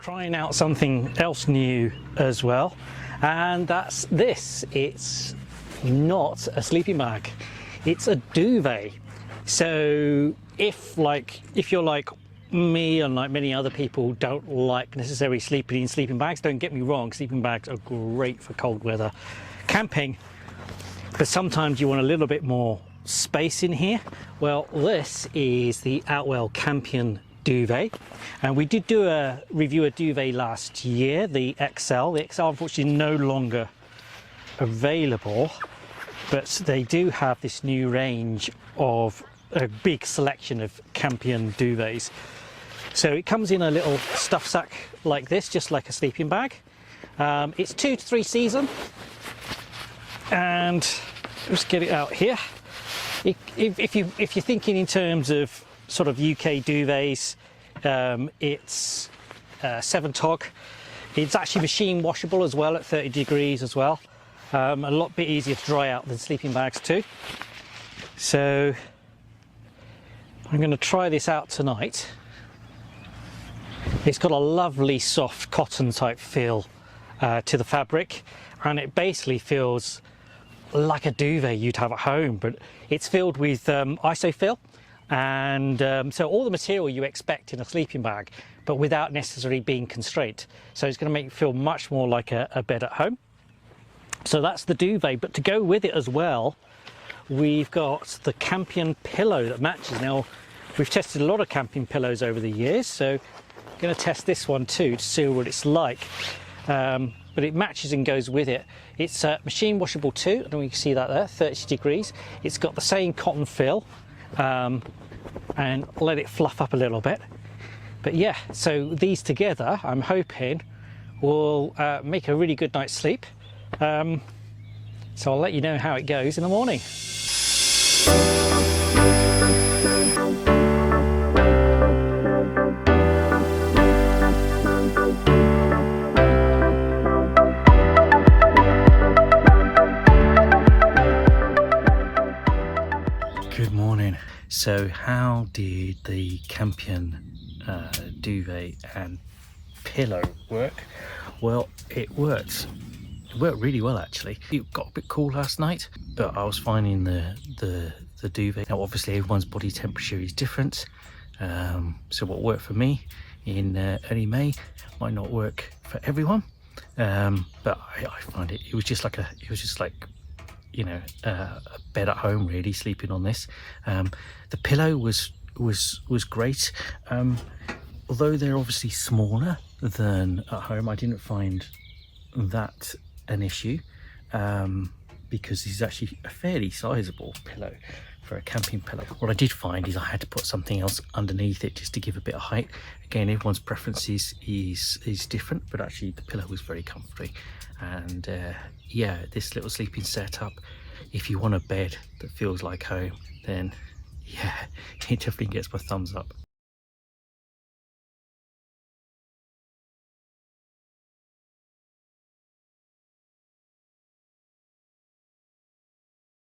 trying out something else new as well, and that's this. It's not a sleeping bag, it's a duvet. So if you're like me and like many other people don't like necessarily sleeping in sleeping bags, don't get me wrong, sleeping bags are great for cold weather camping, but sometimes you want a little bit more space in here. Well, this is the Outwell Campion duvet, and we did do a review of duvet last year, the XL. The XL unfortunately no longer available, but they do have this new range of a big selection of Campion duvets. So it comes in a little stuff sack like this, just like a sleeping bag. It's 2 to 3 season, and let's get it out here. If you're thinking in terms of sort of UK duvets, it's 7 tog. It's actually machine washable as well at 30 degrees as well. A lot bit easier to dry out than sleeping bags too. So I'm going to try this out tonight. It's got a lovely soft cotton type feel to the fabric, and it basically feels like a duvet you'd have at home, but it's filled with isofil, and so all the material you expect in a sleeping bag, but without necessarily being constrained. So it's going to make it feel much more like a bed at home. So that's the duvet, but to go with it as well, we've got the Campion pillow that matches. Now, we've tested a lot of Campion pillows over the years, so I'm going to test this one too to see what it's like. But it matches and goes with it. It's machine washable too. I don't know if you can see that there, 30 degrees. It's got the same cotton fill, and let it fluff up a little bit. But yeah, so these together, I'm hoping will make a really good night's sleep. So I'll let you know how it goes in the morning. Good morning. So how did the Campion duvet and pillow work? Well, it worked really well actually. It got a bit cool last night, but I was finding the duvet. Now obviously everyone's body temperature is different, so what worked for me in early May might not work for everyone, but I find it was just like you know, a bed at home really, sleeping on this. The pillow was great, although they're obviously smaller than at home. I didn't find that an issue, because this is actually a fairly sizable pillow for a camping pillow. What I did find is I had to put something else underneath it just to give a bit of height. Again, everyone's preferences is different, but actually the pillow was very comfy. And yeah, this little sleeping setup, if you want a bed that feels like home, then yeah, it definitely gets my thumbs up.